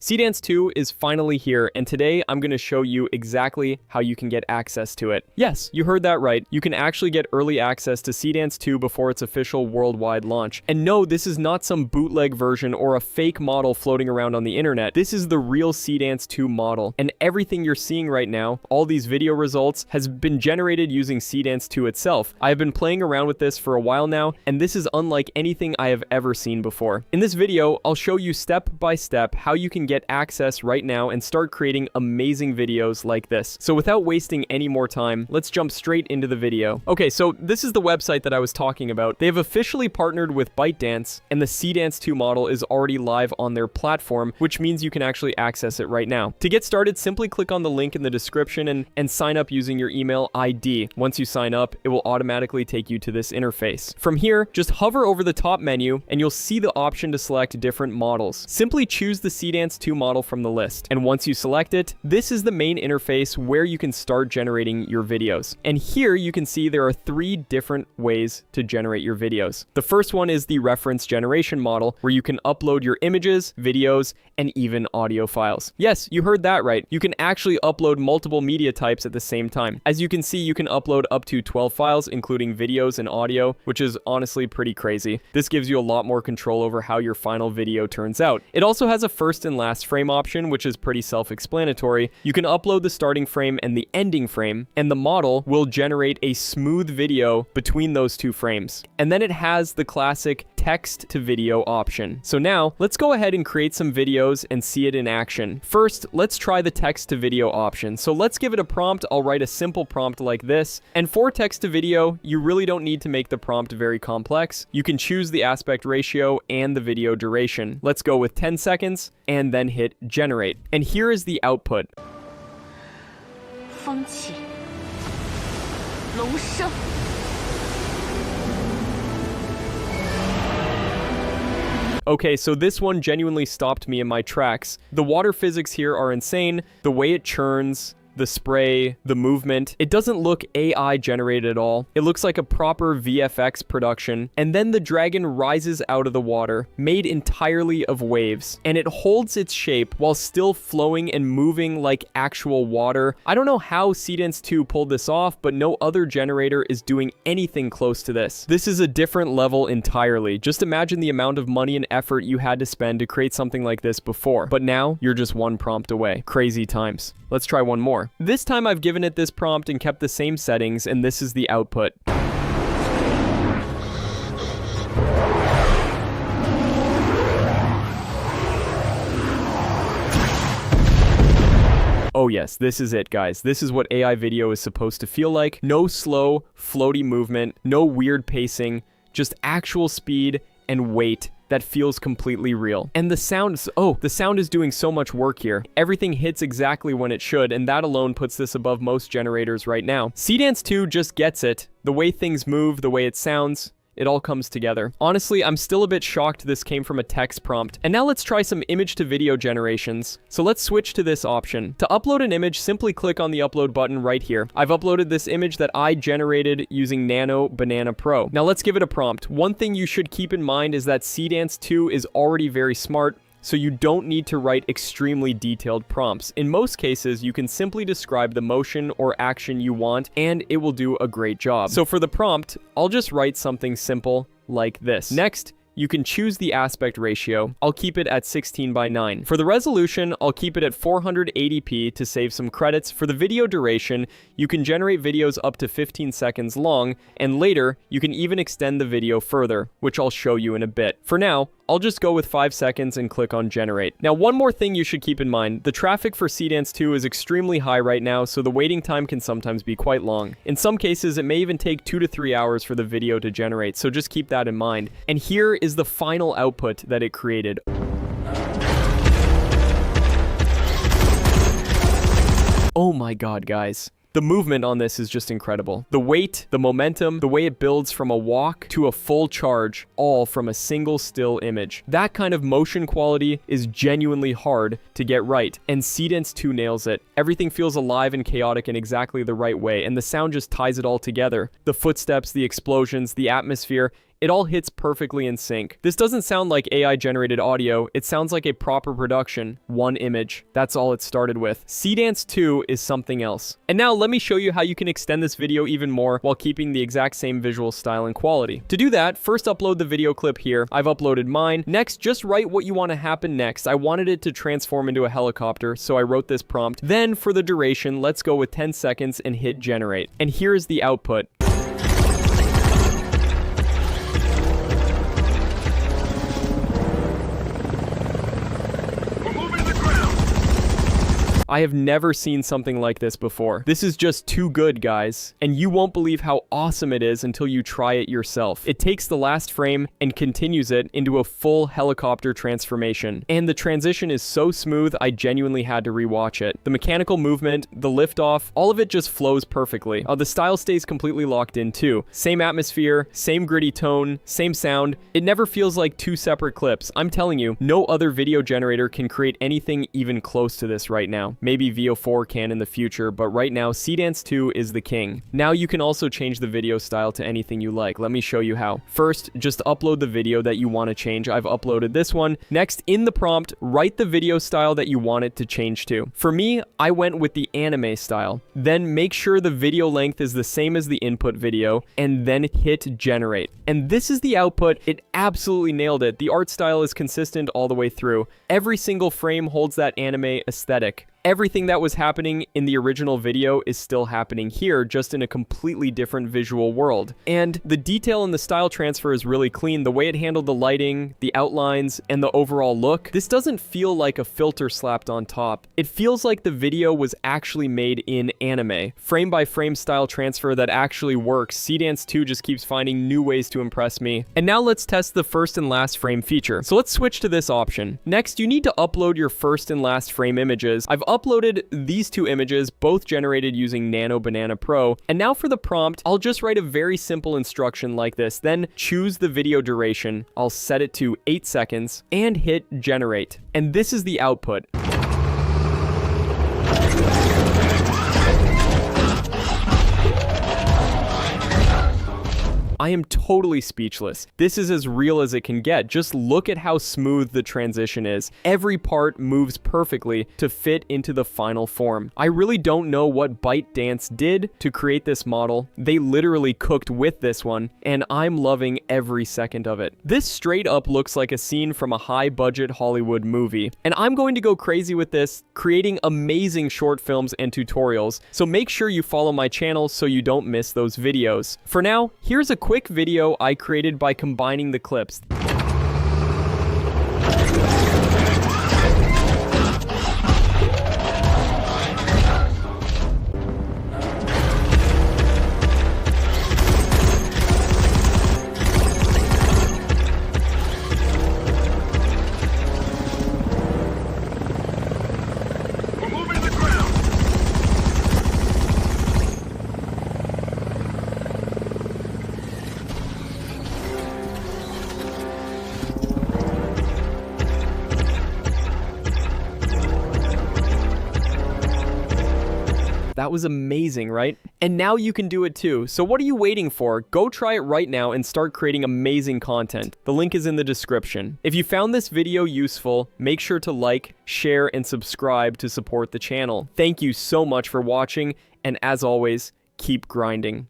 Seedance 2 is finally here, and today I'm going to show you exactly how you can get access to it. Yes, you heard that right. You can actually get early access to Seedance 2 before its official worldwide launch. And no, this is not some bootleg version or a fake model floating around on the internet. This is the real Seedance 2 model. And everything you're seeing right now, all these video results, has been generated using Seedance 2 itself. I have been playing around with this for a while now, and this is unlike anything I have ever seen before. In this video, I'll show you step by step how you can get access right now and start creating amazing videos like this. So without wasting any more time, let's jump straight into the video. Okay, so this is the website that I was talking about. They have officially partnered with ByteDance, and the Seedance 2 model is already live on their platform, which means you can actually access it right now. To get started, simply click on the link in the description and sign up using your email ID. Once you sign up, it will automatically take you to this interface. From here, just hover over the top menu and you'll see the option to select different models. Simply choose the Seedance 2 model from the list. And once you select it, this is the main interface where you can start generating your videos. And here you can see there are 3 different ways to generate your videos. The first one is the reference generation model, where you can upload your images, videos, and even audio files. Yes, you heard that right. You can actually upload multiple media types at the same time. As you can see, you can upload up to 12 files, including videos and audio, which is honestly pretty crazy. This gives you a lot more control over how your final video turns out. It also has a first and last frame option, which is pretty self-explanatory. You can upload the starting frame and the ending frame, and the model will generate a smooth video between those 2 frames. And then it has the classic text to video option. So now let's go ahead and create some videos and see it in action. First, let's try the text to video option. So let's give it a prompt. I'll write a simple prompt like this. And for text to video, you really don't need to make the prompt very complex. You can choose the aspect ratio and the video duration. Let's go with 10 seconds and then hit generate. And here is the output. 风起龙生 Okay, so this one genuinely stopped me in my tracks. The water physics here are insane. The way it churns, the spray, the movement. It doesn't look AI generated at all. It looks like a proper VFX production. And then the dragon rises out of the water, made entirely of waves. And it holds its shape while still flowing and moving like actual water. I don't know how Seedance 2 pulled this off, but no other generator is doing anything close to this. This is a different level entirely. Just imagine the amount of money and effort you had to spend to create something like this before. But now, you're just one prompt away. Crazy times. Let's try one more. This time I've given it this prompt and kept the same settings, and this is the output. Oh yes, this is it, guys. This is what AI video is supposed to feel like. No slow, floaty movement, no weird pacing, just actual speed and weight that feels completely real. And the sound is doing so much work here. Everything hits exactly when it should, and that alone puts this above most generators right now. Seedance 2 just gets it. The way things move, the way it sounds, it all comes together. Honestly, I'm still a bit shocked this came from a text prompt. And now let's try some image to video generations. So let's switch to this option. To upload an image, simply click on the upload button right here. I've uploaded this image that I generated using Nano Banana Pro. Now let's give it a prompt. One thing you should keep in mind is that Seedance 2 is already very smart, so you don't need to write extremely detailed prompts. In most cases, you can simply describe the motion or action you want, and it will do a great job. So for the prompt, I'll just write something simple like this. Next, you can choose the aspect ratio. I'll keep it at 16:9. For the resolution, I'll keep it at 480p to save some credits. For the video duration, you can generate videos up to 15 seconds long, and later, you can even extend the video further, which I'll show you in a bit. For now, I'll just go with 5 seconds and click on generate. Now, one more thing you should keep in mind. The traffic for Seedance 2 is extremely high right now, so the waiting time can sometimes be quite long. In some cases, it may even take 2 to 3 hours for the video to generate, so just keep that in mind. And here is the final output that it created. Oh my god, guys. The movement on this is just incredible. The weight, the momentum, the way it builds from a walk to a full charge, all from a single still image. That kind of motion quality is genuinely hard to get right, and Seedance 2 nails it. Everything feels alive and chaotic in exactly the right way, and the sound just ties it all together. The footsteps, the explosions, the atmosphere, it all hits perfectly in sync. This doesn't sound like AI generated audio, it sounds like a proper production, one image. That's all it started with. Seedance 2 is something else. And now let me show you how you can extend this video even more while keeping the exact same visual style and quality. To do that, first upload the video clip here. I've uploaded mine. Next, just write what you want to happen next. I wanted it to transform into a helicopter, so I wrote this prompt. Then for the duration, let's go with 10 seconds and hit generate. And here is the output. I have never seen something like this before. This is just too good, guys. And you won't believe how awesome it is until you try it yourself. It takes the last frame and continues it into a full helicopter transformation. And the transition is so smooth, I genuinely had to rewatch it. The mechanical movement, the liftoff, all of it just flows perfectly. The style stays completely locked in too. Same atmosphere, same gritty tone, same sound. It never feels like two separate clips. I'm telling you, no other video generator can create anything even close to this right now. Maybe VO4 can in the future, but right now, Seedance 2 is the king. Now you can also change the video style to anything you like. Let me show you how. First, just upload the video that you want to change. I've uploaded this one. Next, in the prompt, write the video style that you want it to change to. For me, I went with the anime style. Then make sure the video length is the same as the input video, and then hit generate. And this is the output. It absolutely nailed it. The art style is consistent all the way through. Every single frame holds that anime aesthetic. Everything that was happening in the original video is still happening here, just in a completely different visual world. And the detail and the style transfer is really clean. The way it handled the lighting, the outlines, and the overall look, this doesn't feel like a filter slapped on top. It feels like the video was actually made in anime. Frame by frame style transfer that actually works. Seedance 2 just keeps finding new ways to impress me. And now let's test the first and last frame feature. So let's switch to this option. Next, you need to upload your first and last frame images. I've uploaded these two images, both generated using Nano Banana Pro. And now for the prompt, I'll just write a very simple instruction like this, then choose the video duration. I'll set it to 8 seconds and hit generate. And this is the output. I am totally speechless. This is as real as it can get. Just look at how smooth the transition is. Every part moves perfectly to fit into the final form. I really don't know what ByteDance did to create this model. They literally cooked with this one, and I'm loving every second of it. This straight up looks like a scene from a high-budget Hollywood movie, and I'm going to go crazy with this, creating amazing short films and tutorials, so make sure you follow my channel so you don't miss those videos. For now, here's a quick video I created by combining the clips. That was amazing, right? And now you can do it too. So what are you waiting for? Go try it right now and start creating amazing content. The link is in the description. If you found this video useful, make sure to like, share, and subscribe to support the channel. Thank you so much for watching, and as always, keep grinding.